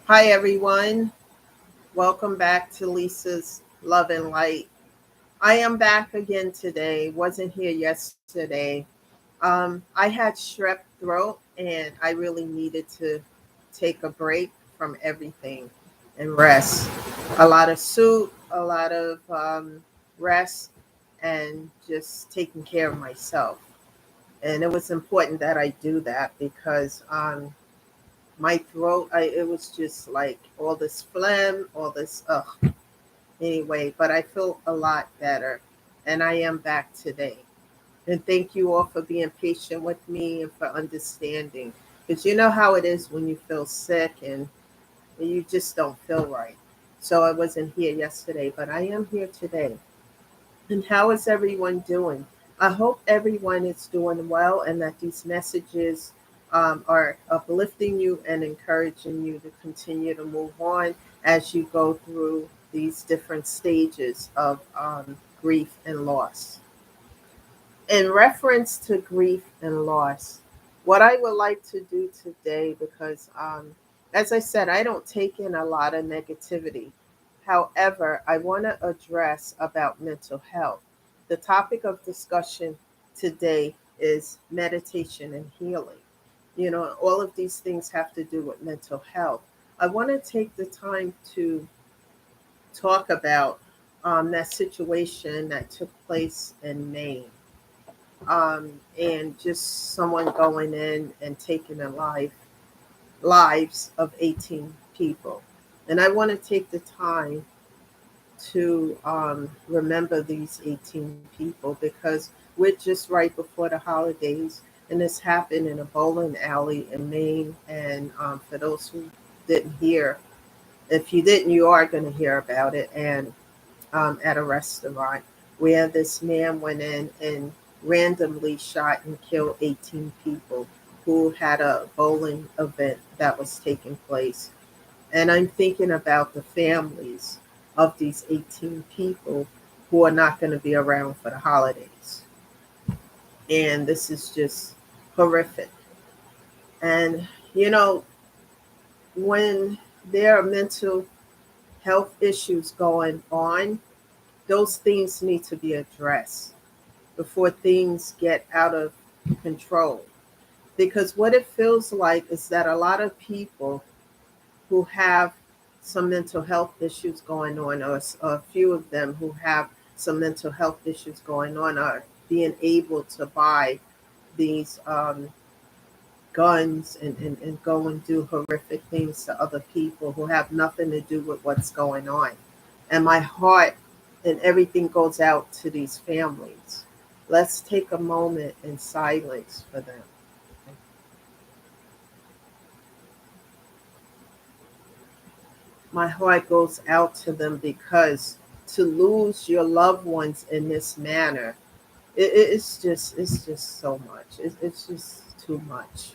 Hi, everyone. Welcome back to Lisa's Love and Light. I am back again today. Wasn't here yesterday. I had strep throat and I really needed to take a break from everything and rest. A lot of soup, a lot of rest, and just taking care of myself. And it was important that I do that because my throat, it was just like all this phlegm, all this, ugh. Anyway, but I feel a lot better and I am back today. And thank you all for being patient with me and for understanding. Because you know how it is when you feel sick and you just don't feel right. So I wasn't here yesterday, but I am here today. And how is everyone doing? I hope everyone is doing well and that these messages are uplifting you and encouraging you to continue to move on as you go through these different stages of grief and loss. In reference to grief and loss, what I would like to do today, because as I said, I don't take in a lot of negativity. However, I want to address about mental health. The topic of discussion today is meditation and healing. You know, all of these things have to do with mental health. I want to take the time to talk about that situation that took place in Maine, and just someone going in and taking the lives of 18 people. And I want to take the time to remember these 18 people because we're just right before the holidays, and this happened in a bowling alley in Maine. And for those who didn't hear, if you didn't, you are going to hear about it. And at a restaurant where this man went in and randomly shot and killed 18 people who had a bowling event that was taking place. And I'm thinking about the families of these 18 people who are not going to be around for the holidays. And this is just horrific. And, you know, when there are mental health issues going on, those things need to be addressed before things get out of control. Because what it feels like is that a lot of people who have some mental health issues going on, or a few of them who have some mental health issues going on, are being able to buy these guns and go and do horrific things to other people who have nothing to do with what's going on. And my heart and everything goes out to these families. Let's take a moment in silence for them. My heart goes out to them because to lose your loved ones in this manner, it's just so much. It's just too much.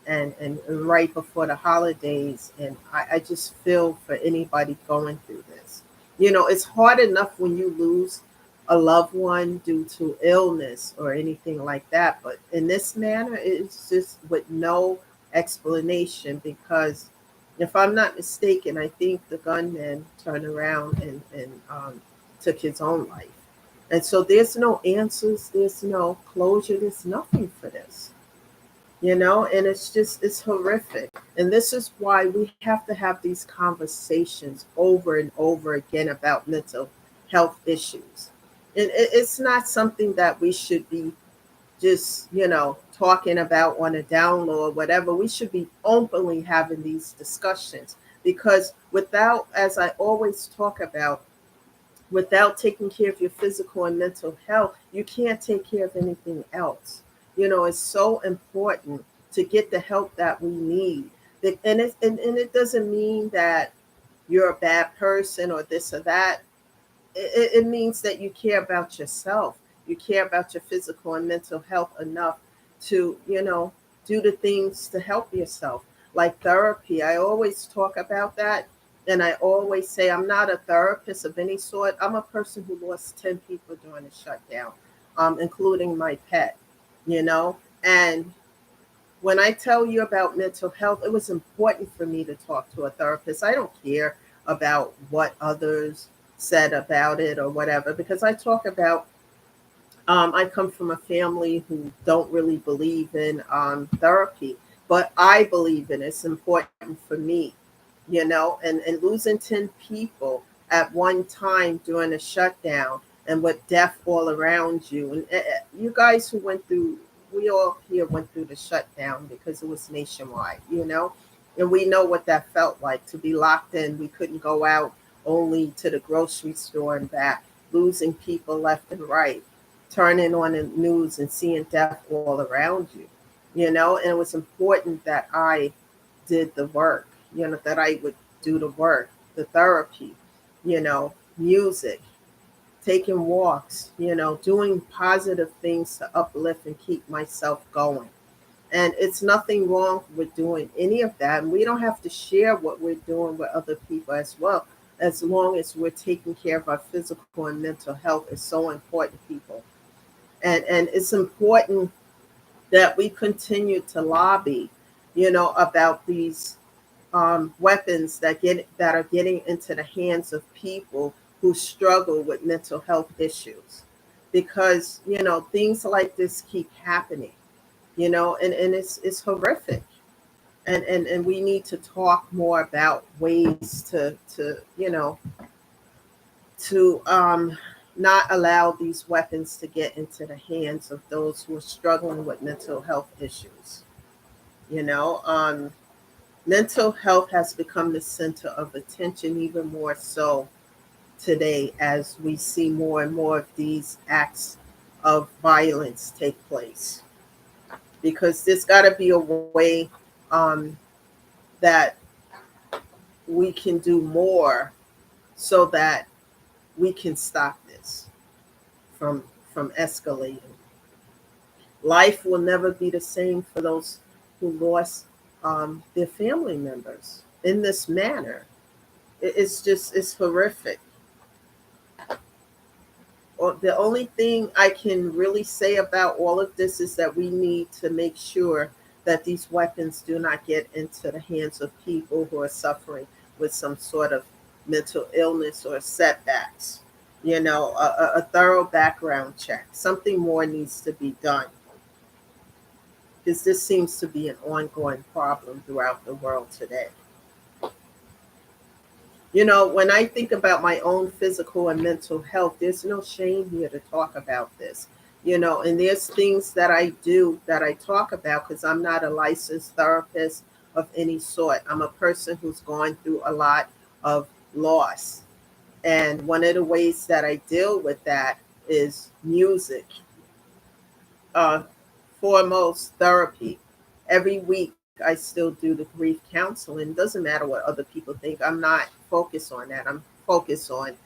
And right before the holidays, and I just feel for anybody going through this. You know, it's hard enough when you lose a loved one due to illness or anything like that, but in this manner, it's just with no explanation. Because if I'm not mistaken, I think the gunman turned around and took his own life. And so there's no answers, there's no closure, there's nothing for this, you know. And it's horrific. And this is why we have to have these conversations over and over again about mental health issues. And it's not something that we should be just, talking about on a down low or whatever. We should be openly having these discussions, because without, as I always talk about, without taking care of your physical and mental health, you can't take care of anything else. You know, it's so important to get the help that we need. And it doesn't mean that you're a bad person or this or that. It means that you care about yourself. You care about your physical and mental health enough to, do the things to help yourself. Like therapy. I always talk about that. And I always say I'm not a therapist of any sort. I'm a person who lost 10 people during the shutdown, including my pet, you know? And When I tell you about mental health, it was important for me to talk to a therapist. I don't care about what others said about it or whatever, because I talk about, I come from a family who don't really believe in therapy, but I believe in it. It's important for me, and losing 10 people at one time during a shutdown and with death all around you. And you guys who went through, we all here went through the shutdown because it was nationwide. And we know what that felt like to be locked in. We couldn't go out, only to the grocery store and back, losing people left and right, turning on the news and seeing death all around you. And it was important that I did the work, that I would do the work, the therapy, music, taking walks, doing positive things to uplift and keep myself going. And it's nothing wrong with doing any of that. And we don't have to share what we're doing with other people as well, as long as we're taking care of our physical and mental health. Is so important, people. And it's important that we continue to lobby, about these weapons that are getting into the hands of people who struggle with mental health issues, because things like this keep happening, and it's horrific. And we need to talk more about ways to not allow these weapons to get into the hands of those who are struggling with mental health issues. You know, mental health has become the center of attention, even more so today, as we see more and more of these acts of violence take place. Because there's got to be a way um, that we can do more so that we can stop this from escalating. Life will never be the same for those who lost their family members in this manner. It's horrific. Well, the only thing I can really say about all of this is that we need to make sure that these weapons do not get into the hands of people who are suffering with some sort of mental illness or setbacks. A thorough background check. Something more needs to be done, because this seems to be an ongoing problem throughout the world today. When I think about my own physical and mental health, there's no shame here to talk about this. And there's things that I do that I talk about because I'm not a licensed therapist of any sort. I'm a person who's gone through a lot of loss. And one of the ways that I deal with that is music, uh, foremost therapy. Every week, I still do the grief counseling. It doesn't matter what other people think. I'm not focused on that. I'm focused on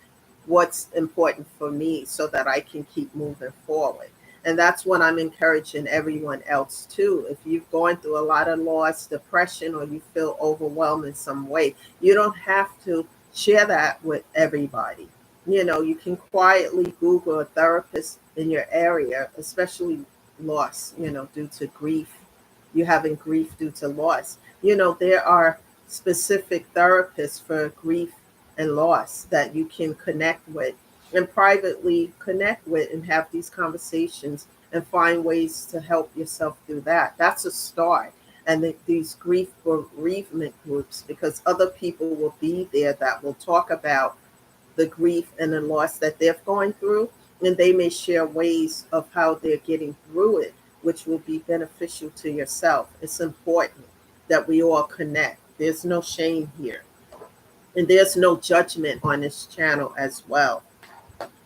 what's important for me so that I can keep moving forward. And that's what I'm encouraging everyone else too. If you've gone through a lot of loss, depression, or you feel overwhelmed in some way, you don't have to share that with everybody. You can quietly Google a therapist in your area, especially loss, due to grief. You having grief due to loss. There are specific therapists for grief and loss that you can connect with and privately connect with and have these conversations and find ways to help yourself through that. That's a start. And these grief bereavement groups, because other people will be there that will talk about the grief and the loss that they're going through, and they may share ways of how they're getting through it, which will be beneficial to yourself. It's important that we all connect. There's no shame here, and there's no judgment on this channel as well.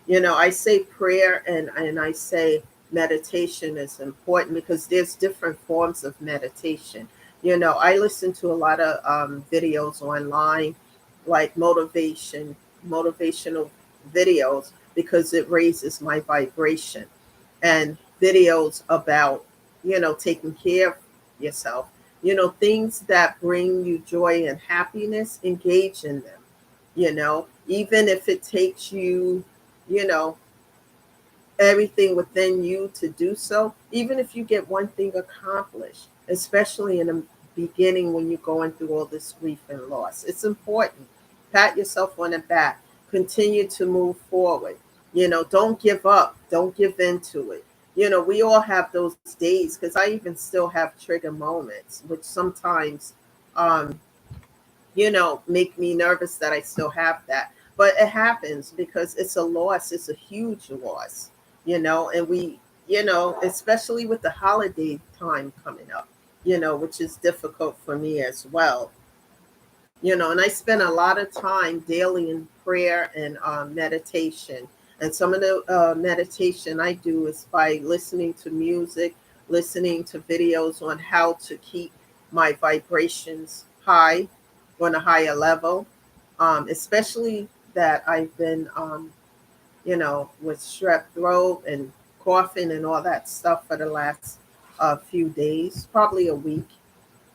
I say prayer and I say meditation is important because there's different forms of meditation. I listen to a lot of videos online, like motivational videos, because it raises my vibration, and videos about, taking care of yourself, things that bring you joy and happiness. Engage in them, even if it takes you, you know, everything within you to do so. Even if you get one thing accomplished, especially in the beginning when you're going through all this grief and loss. It's important. Pat yourself on the back. Continue to move forward. Don't give up. Don't give into it. We all have those days, because I even still have trigger moments, which sometimes, um, make me nervous that I still have that. But it happens because it's a loss. It's a huge loss, and especially with the holiday time coming up, which is difficult for me as well. And I spend a lot of time daily in prayer and meditation. And some of the meditation I do is by listening to music, listening to videos on how to keep my vibrations high, on a higher level, especially that I've been, with strep throat and coughing and all that stuff for the last few days, probably a week,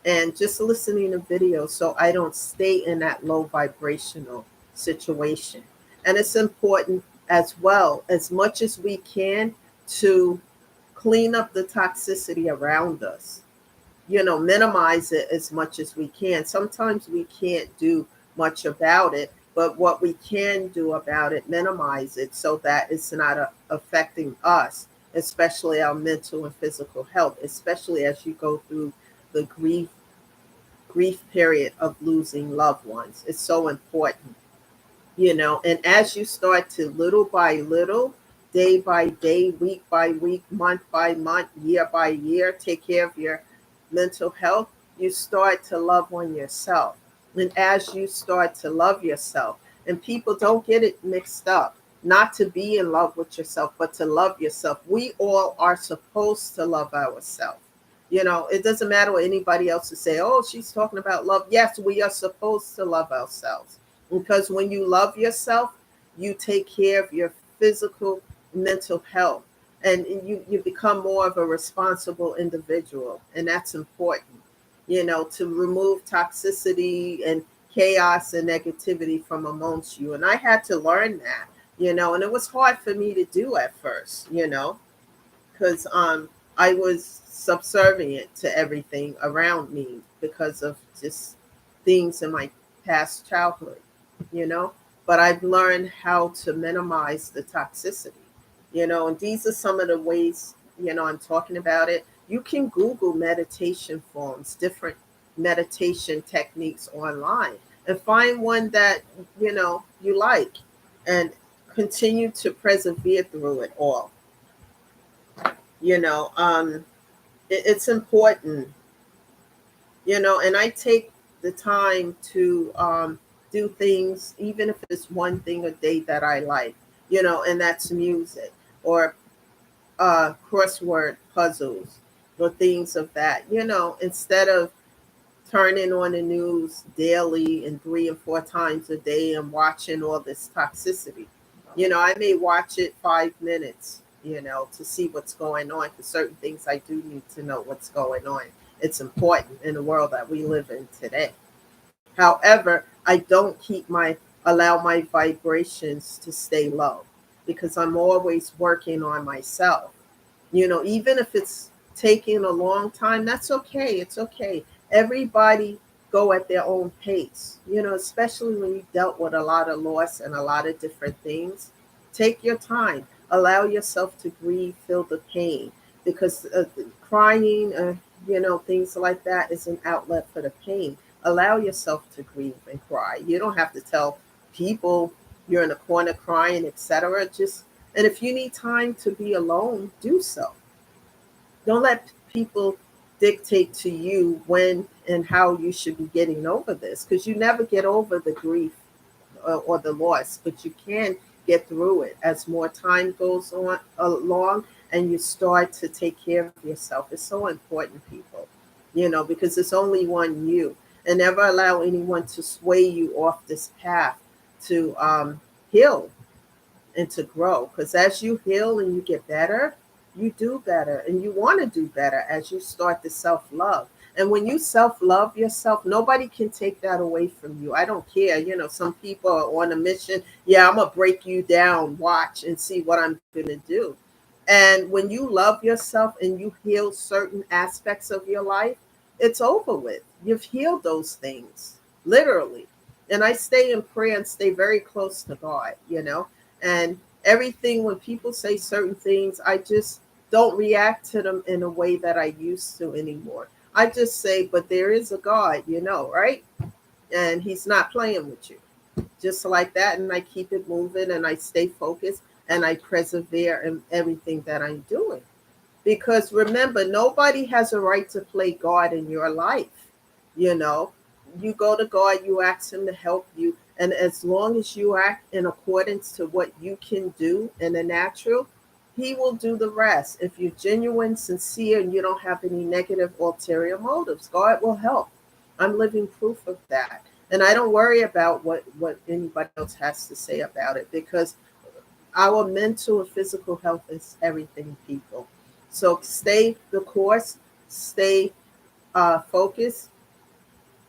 and just listening to videos so I don't stay in that low vibrational situation. And it's important as well, as much as we can, to clean up the toxicity around us, minimize it as much as we can. Sometimes we can't do much about it, but what we can do about it, minimize it so that it's not affecting us, especially our mental and physical health, especially as you go through the grief period of losing loved ones. It's so important, and as you start to, little by little, day by day, week by week, month by month, year by year, take care of your mental health, you start to love on yourself. And as you start to love yourself, and people don't get it mixed up, not to be in love with yourself, but to love yourself. We all are supposed to love ourselves. It doesn't matter what anybody else to say. Oh, she's talking about love. Yes, we are supposed to love ourselves, because when you love yourself, you take care of your physical, mental health, and you become more of a responsible individual. And that's important, to remove toxicity and chaos and negativity from amongst you. And I had to learn that, and it was hard for me to do at first, because I was subservient to everything around me because of just things in my past childhood, you know. But I've learned how to minimize the toxicity, and these are some of the ways, I'm talking about it. You can Google meditation forms, different meditation techniques online, and find one that, you like, and continue to persevere through it all. you know um it's important, and I take the time to do things, even if it's one thing a day that I like, and that's music, or crossword puzzles, or things of that, instead of turning on the news daily and 3 and 4 times a day and watching all this toxicity. I may watch it 5 minutes, to see what's going on. For certain things, I do need to know what's going on. It's important in the world that we live in today. However, I don't allow my vibrations to stay low, because I'm always working on myself. Even if it's taking a long time, that's okay. It's okay. Everybody go at their own pace, especially when you dealt with a lot of loss and a lot of different things. Take your time. Allow yourself to grieve, feel the pain, because crying, things like that is an outlet for the pain. Allow yourself to grieve and cry. You don't have to tell people you're in a corner crying, etc. Just, and if you need time to be alone, do so. Don't let people dictate to you when and how you should be getting over this, because you never get over the grief or the loss, but you can get through it as more time goes on along, and you start to take care of yourself. It's so important, people, because it's only one you, and never allow anyone to sway you off this path to heal and to grow. Because as you heal and you get better, you do better, and you want to do better as you start to self love. And when you self love yourself, nobody can take that away from you. I don't care. Some people are on a mission. Yeah, I'm going to break you down. Watch and see what I'm going to do. And when you love yourself and you heal certain aspects of your life, it's over with. You've healed those things, literally. And I stay in prayer and stay very close to God, you know. And everything, when people say certain things, I just don't react to them in a way that I used to anymore. I just say, but there is a God, you know, right? And He's not playing with you, just like that. And I keep it moving and I stay focused and I persevere in everything that I'm doing. Because remember, nobody has a right to play God in your life. You know, you go to God, you ask Him to help you. And as long as you act in accordance to what you can do in the natural, He will do the rest. If you're genuine, sincere, and you don't have any negative ulterior motives, God will help. I'm living proof of that. And I don't worry about what anybody else has to say about it, because our mental and physical health is everything, people. So stay the course, stay focused.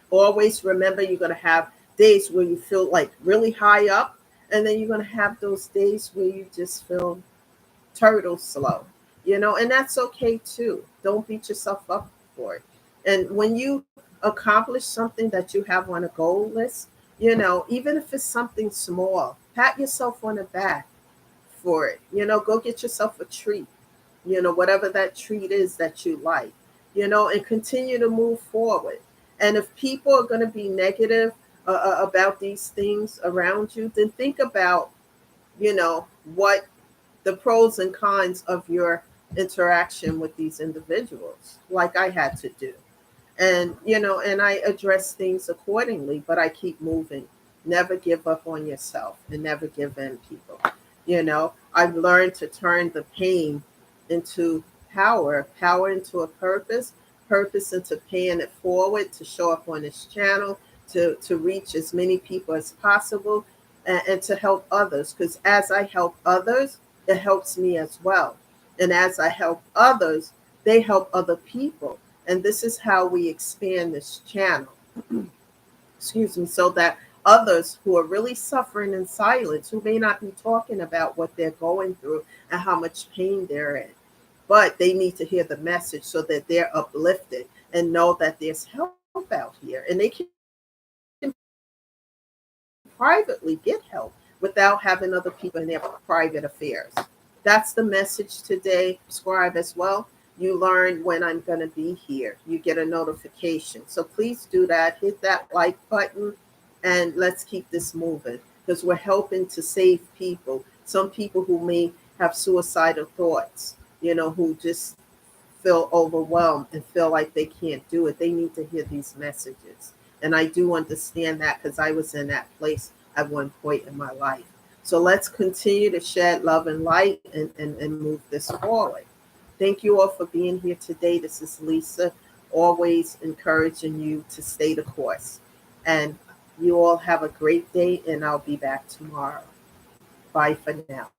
Always remember, you're going to have days where you feel like really high up, and then you're going to have those days where you just feel turtle slow, you know, and that's okay too. Don't beat yourself up for it. And when you accomplish something that you have on a goal list, you know, even if it's something small, pat yourself on the back for it. You know, go get yourself a treat, you know, whatever that treat is that you like, you know, and continue to move forward. And if people are going to be negative about these things around you, then think about, you know, what the pros and cons of your interaction with these individuals, like I had to do. And, you know, and I address things accordingly, but I keep moving. Never give up on yourself and never give in, people. You know, I've learned to turn the pain into power, power into a purpose, purpose into paying it forward to show up on this channel, to reach as many people as possible, and to help others. Because as I help others, it helps me as well. And as I help others, they help other people. And this is how we expand this channel, excuse me, so that others who are really suffering in silence, who may not be talking about what they're going through and how much pain they're in, but they need to hear the message so that they're uplifted and know that there's help out here, and they can privately get help without having other people in their private affairs. That's the message today. Subscribe as well. You learn when I'm going to be here. You get a notification. So please do that. Hit that like button and let's keep this moving, because we're helping to save people. Some people who may have suicidal thoughts, you know, who just feel overwhelmed and feel like they can't do it. They need to hear these messages. And I do understand that, because I was in that place at one point in my life. So let's continue to shed love and light and move this forward. Thank you all for being here today. This is Lisa, always encouraging you to stay the course. And you all have a great day, and I'll be back tomorrow. Bye for now.